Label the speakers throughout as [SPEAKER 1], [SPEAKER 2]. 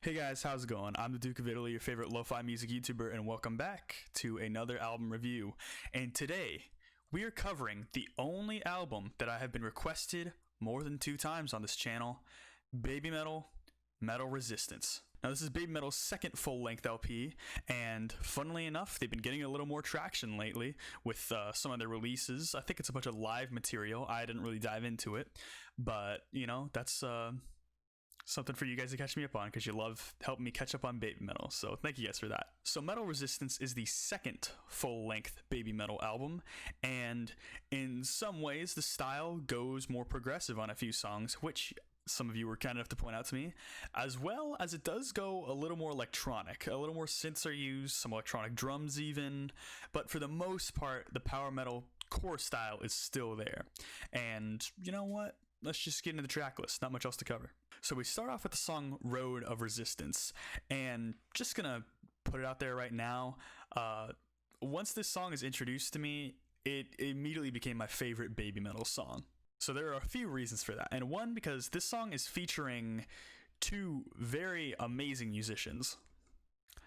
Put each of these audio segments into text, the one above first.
[SPEAKER 1] Hey guys, how's it going? I'm the Duke of Italy, your favorite lo-fi music YouTuber, and welcome back to another album review. And today, we are covering the only album that I have been requested more than 2 times on this channel, Babymetal, Metal Resistance. Now this is Babymetal's second full-length LP, and funnily enough, they've been getting a little more traction lately with some of their releases. I think it's a bunch of live material. I didn't really dive into it, but, you know, that's something for you guys to catch me up on because you love helping me catch up on Babymetal, so thank you guys for that. So Metal Resistance is the second full-length Babymetal album, and in some ways the style goes more progressive on a few songs, which some of you were kind enough to point out to me, as well as it does go a little more electronic. A little more synths are used, some electronic drums even, but for the most part the power metal core style is still there. And you know what? Let's just get into the track list, not much else to cover. So we start off with the song Road of Resistance, and just gonna put it out there right now, once this song is introduced to me, it immediately became my favorite Babymetal song. So there are a few reasons for that, and one, because this song is featuring 2 very amazing musicians.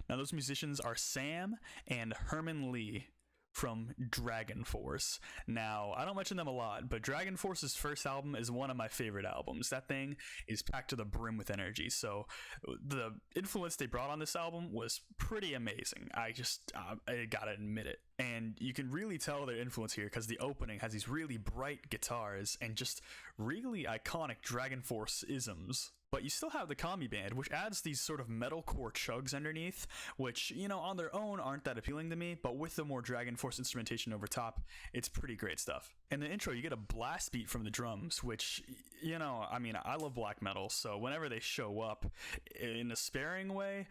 [SPEAKER 1] Now those musicians are Sam and Herman Lee from Dragon Force. Now, I don't mention them a lot, but Dragon Force's first album is one of my favorite albums. That thing is packed to the brim with energy, so the influence they brought on this album was pretty amazing. I gotta admit it. And you can really tell their influence here because the opening has these really bright guitars and just really iconic Dragon Force isms. But you still have the Kami band, which adds these sort of metalcore chugs underneath, which, you know, on their own aren't that appealing to me, but with the more Dragon Force instrumentation over top, it's pretty great stuff. In the intro, you get a blast beat from the drums, which, you know, I mean, I love black metal, so whenever they show up in a sparing way,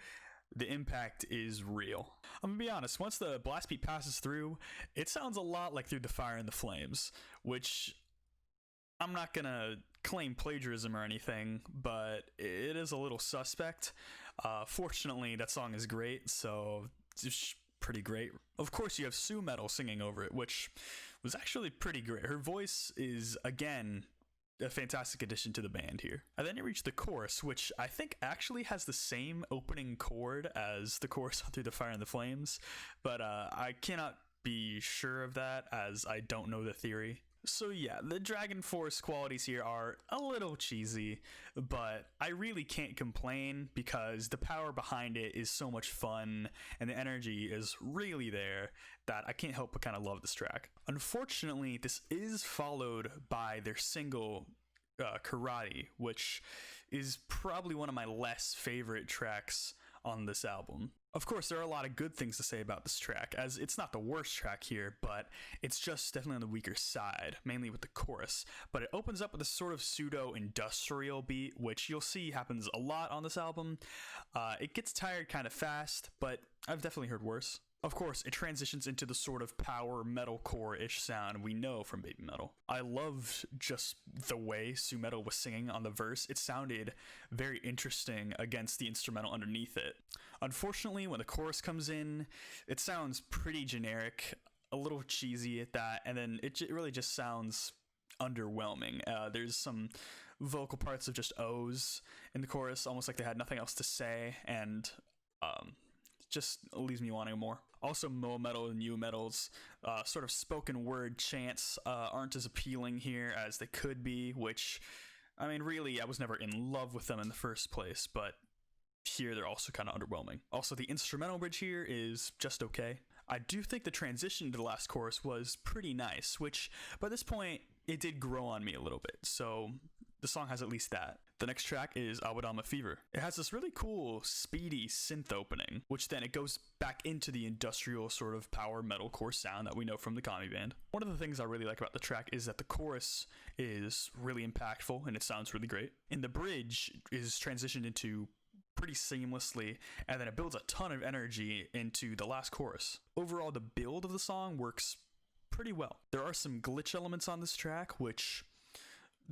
[SPEAKER 1] the impact is real. I'm gonna be honest, once the blast beat passes through, it sounds a lot like Through the Fire and the Flames, which I'm not gonna claim plagiarism or anything, but it is a little suspect. Fortunately, that song is great, so it's pretty great. Of course, you have Sue Metal singing over it, which was actually pretty great. Her voice is, again, a fantastic addition to the band here. And then you reach the chorus, which I think actually has the same opening chord as the chorus on Through the Fire and the Flames, but I cannot be sure of that as I don't know the theory. So yeah, the Dragon Force qualities here are a little cheesy, but I really can't complain because the power behind it is so much fun and the energy is really there that I can't help but kind of love this track. Unfortunately, this is followed by their single Karate, which is probably one of my less favorite tracks on this album. Of course, there are a lot of good things to say about this track, as it's not the worst track here, but it's just definitely on the weaker side, mainly with the chorus. But it opens up with a sort of pseudo-industrial beat, which you'll see happens a lot on this album. It gets tired kind of fast, but I've definitely heard worse. Of course, it transitions into the sort of power metalcore-ish sound we know from Babymetal. I loved just the way Sue Metal was singing on the verse. It sounded very interesting against the instrumental underneath it. Unfortunately, when the chorus comes in, it sounds pretty generic, a little cheesy at that, and then it really just sounds underwhelming. There's some vocal parts of just O's in the chorus, almost like they had nothing else to say, and just leaves me wanting more. Also, Moa Metal and Nu Metal's sort of spoken word chants aren't as appealing here as they could be, which, I mean, really, I was never in love with them in the first place, but here they're also kind of underwhelming. Also, the instrumental bridge here is just okay. I do think the transition to the last chorus was pretty nice, which by this point, it did grow on me a little bit, so the song has at least that. The next track is Dhamma Fever. It has this really cool, speedy synth opening, which then it goes back into the industrial sort of power metalcore sound that we know from the Kami band. One of the things I really like about the track is that the chorus is really impactful and it sounds really great. And the bridge is transitioned into pretty seamlessly, and then it builds a ton of energy into the last chorus. Overall, the build of the song works pretty well. There are some glitch elements on this track, which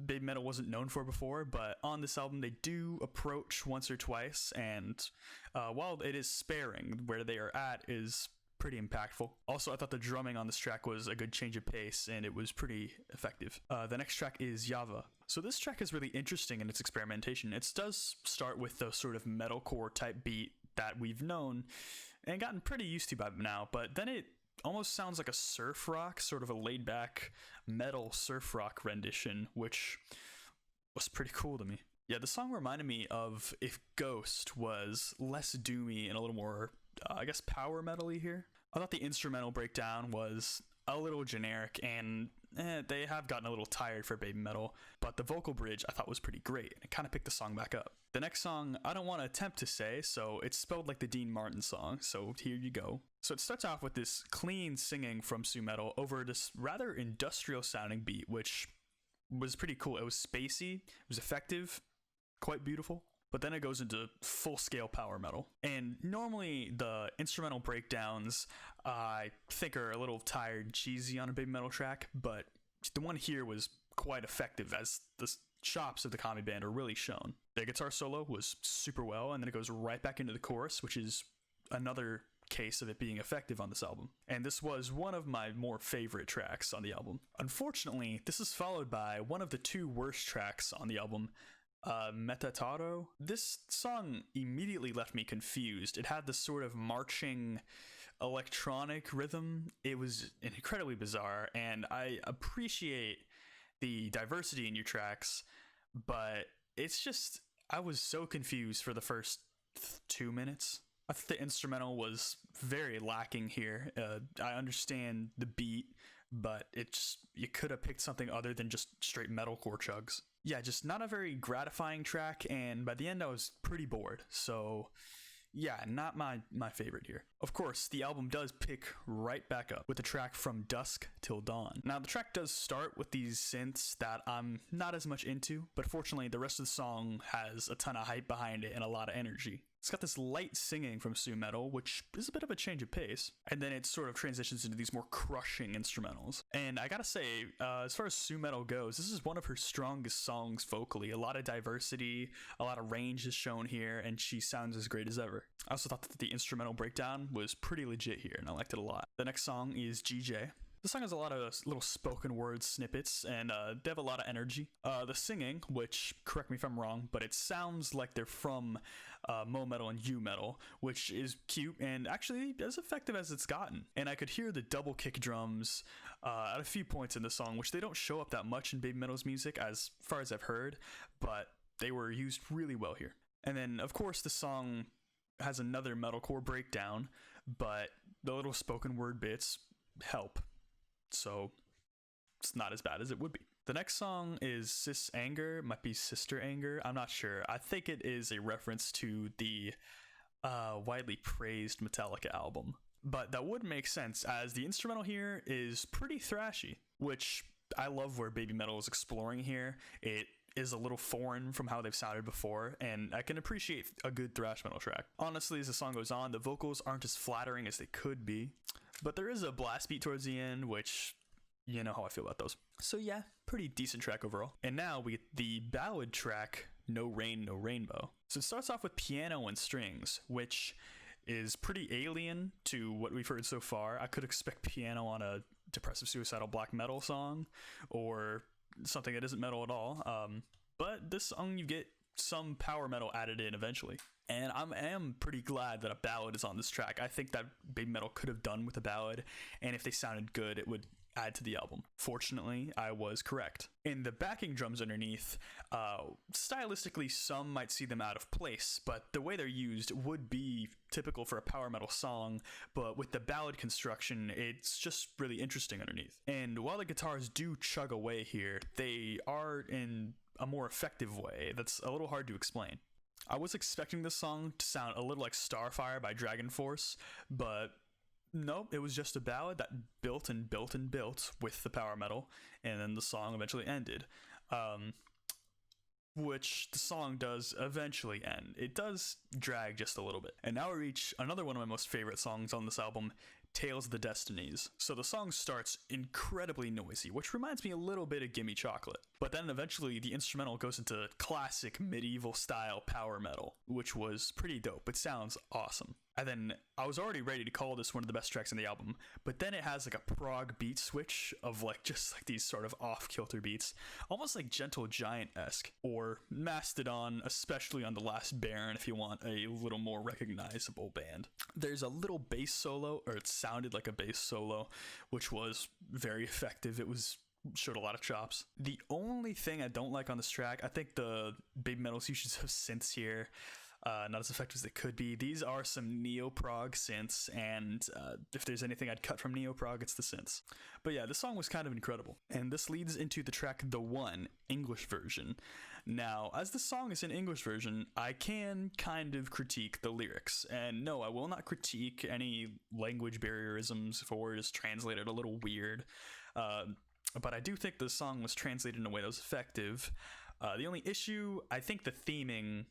[SPEAKER 1] Babymetal wasn't known for before, but on this album they do approach once or twice, and while it is sparing, where they are at is pretty impactful. Also, I thought the drumming on this track was a good change of pace, and it was pretty effective. The next track is Yava. So this track is really interesting in its experimentation. It does start with the sort of metalcore type beat that we've known and gotten pretty used to by now, but then it almost sounds like a surf rock, sort of a laid-back metal surf rock rendition, which was pretty cool to me. Yeah, the song reminded me of if Ghost was less doomy and a little more, I guess, power metal-y here. I thought the instrumental breakdown was a little generic, and they have gotten a little tired for Babymetal, but the vocal bridge I thought was pretty great, and it kind of picked the song back up. The next song, I don't want to attempt to say, so it's spelled like the Dean Martin song, so here you go. So it starts off with this clean singing from Su Metal over this rather industrial sounding beat, which was pretty cool. It was spacey, it was effective, quite beautiful. But then it goes into full-scale power metal. And normally the instrumental breakdowns I think are a little tired, cheesy on a Babymetal track, but the one here was quite effective as the chops of the Kami band are really shown. The guitar solo was super well, and then it goes right back into the chorus, which is another case of it being effective on this album. And this was one of my more favorite tracks on the album. Unfortunately, this is followed by one of the two worst tracks on the album, Metataro. This song immediately left me confused. It had this sort of marching electronic rhythm. It was incredibly bizarre, and I appreciate the diversity in your tracks, but it's just, I was so confused for the first 2 minutes. I think the instrumental was very lacking here. I understand the beat, but you could have picked something other than just straight metalcore chugs. Yeah, just not a very gratifying track, and by the end I was pretty bored, so yeah, not my favorite here. Of course, the album does pick right back up with the track From Dusk Till Dawn. Now, the track does start with these synths that I'm not as much into, but fortunately the rest of the song has a ton of hype behind it and a lot of energy. It's got this light singing from Su Metal, which is a bit of a change of pace, and then it sort of transitions into these more crushing instrumentals. And I gotta say, as far as Su Metal goes, this is one of her strongest songs vocally. A lot of diversity, a lot of range is shown here, and she sounds as great as ever. I also thought that the instrumental breakdown was pretty legit here, and I liked it a lot. The next song is GJ. The song has a lot of little spoken word snippets, and they have a lot of energy. The singing, which, correct me if I'm wrong, but it sounds like they're from Mo Metal and U Metal, which is cute and actually as effective as it's gotten. And I could hear the double kick drums at a few points in the song, which they don't show up that much in Babymetal's music as far as I've heard, but they were used really well here. And then, of course, the song has another metalcore breakdown, but the little spoken word bits help. So it's not as bad as it would be. The next song is Cis Anger, might be Sister Anger, I'm not sure. I think it is a reference to the widely praised Metallica album. But that would make sense, as the instrumental here is pretty thrashy, which I love where Babymetal is exploring here. It is a little foreign from how they've sounded before, and I can appreciate a good thrash metal track. Honestly, as the song goes on, the vocals aren't as flattering as they could be, but there is a blast beat towards the end, which, you know how I feel about those. So yeah, pretty decent track overall. And now we get the ballad track, No Rain, No Rainbow. So it starts off with piano and strings, which is pretty alien to what we've heard so far. I could expect piano on a depressive suicidal black metal song, or something that isn't metal at all. But this song, you get some power metal added in eventually. And I am pretty glad that a ballad is on this track. I think that Babymetal could have done with a ballad, and if they sounded good, it would add to the album. Fortunately, I was correct. In the backing drums underneath, stylistically, some might see them out of place, but the way they're used would be typical for a power metal song, but with the ballad construction, it's just really interesting underneath. And while the guitars do chug away here, they are in a more effective way that's a little hard to explain. I was expecting this song to sound a little like Starfire by Dragon Force, but nope, it was just a ballad that built and built and built with the power metal, and then the song eventually ended. Which the song does eventually end. It does drag just a little bit. And now we reach another one of my most favorite songs on this album, Tales of the Destinies. So the song starts incredibly noisy, which reminds me a little bit of Gimme Chocolate. But then eventually the instrumental goes into classic medieval style power metal, which was pretty dope. It sounds awesome. And then I was already ready to call this one of the best tracks in the album, but then it has like a prog beat switch of like just like these sort of off-kilter beats, almost like Gentle Giant-esque, or Mastodon, especially on the last Baron if you want a little more recognizable band. There's a little bass solo, or it sounded like a bass solo, which was very effective. It showed a lot of chops. The only thing I don't like on this track, I think the Babymetal's usage of synths here, not as effective as they could be. These are some neo-prog synths, and if there's anything I'd cut from neo-prog, it's the synths. But yeah, this song was kind of incredible. And this leads into the track The One, English version. Now, as the song is in English version, I can kind of critique the lyrics. And no, I will not critique any language barrierisms if a word is translated a little weird. But I do think the song was translated in a way that was effective. The only issue, I think the theming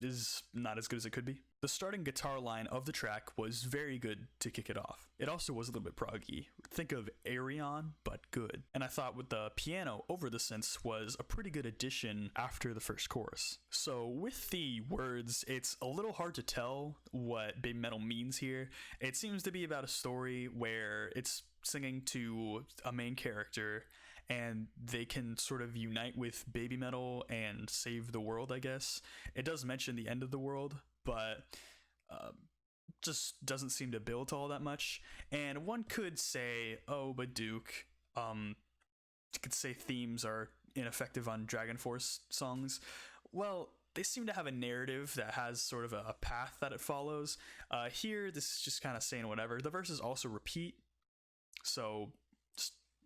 [SPEAKER 1] is not as good as it could be. The starting guitar line of the track was very good to kick it off. It also was a little bit proggy. Think of Ayreon, but good. And I thought with the piano over the synths was a pretty good addition after the first chorus. So with the words, it's a little hard to tell what Babymetal means here. It seems to be about a story where it's singing to a main character and they can sort of unite with Babymetal and save the world, I guess. It does mention the end of the world, but just doesn't seem to build to all that much. And one could say, oh, but Duke, you could say themes are ineffective on Dragon Force songs. Well, they seem to have a narrative that has sort of a path that it follows. Here, this is just kind of saying whatever. The verses also repeat, so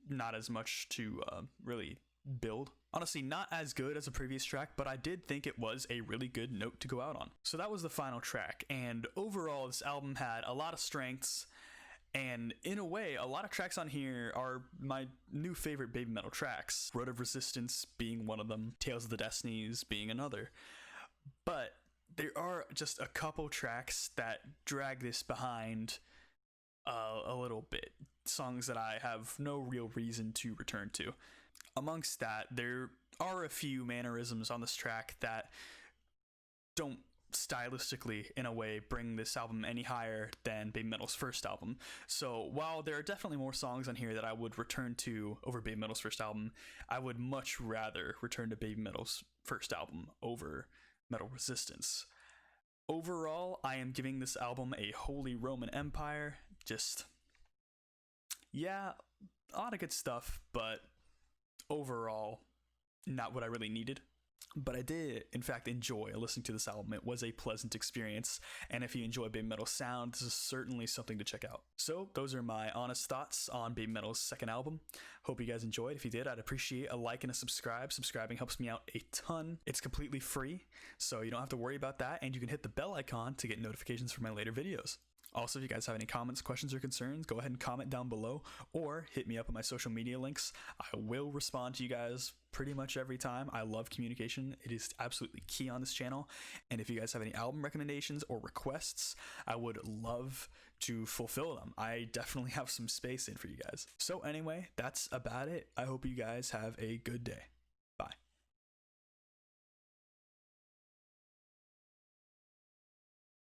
[SPEAKER 1] not as much to really build. Honestly, not as good as a previous track, but I did think it was a really good note to go out on. So that was the final track, and overall this album had a lot of strengths, and in a way, a lot of tracks on here are my new favorite Babymetal tracks. Road of Resistance being one of them, Tales of the Destinies being another. But there are just a couple tracks that drag this behind a little bit. Songs that I have no real reason to return to. Amongst that, there are a few mannerisms on this track that don't stylistically, in a way, bring this album any higher than Babymetal's first album. So while there are definitely more songs on here that I would return to over Babymetal's first album, I would much rather return to Babymetal's first album over Metal Resistance. Overall, I am giving this album a Holy Roman Empire. Just, yeah, a lot of good stuff, but overall, not what I really needed. But I did, in fact, enjoy listening to this album. It was a pleasant experience, and if you enjoy Babymetal sound, this is certainly something to check out. So, those are my honest thoughts on Babymetal's second album. Hope you guys enjoyed. If you did, I'd appreciate a like and a subscribe. Subscribing helps me out a ton. It's completely free, so you don't have to worry about that, and you can hit the bell icon to get notifications for my later videos. Also, if you guys have any comments, questions, or concerns, go ahead and comment down below or hit me up on my social media links. I will respond to you guys pretty much every time. I love communication. It is absolutely key on this channel. And if you guys have any album recommendations or requests, I would love to fulfill them. I definitely have some space in for you guys. So anyway, that's about it. I hope you guys have a good day.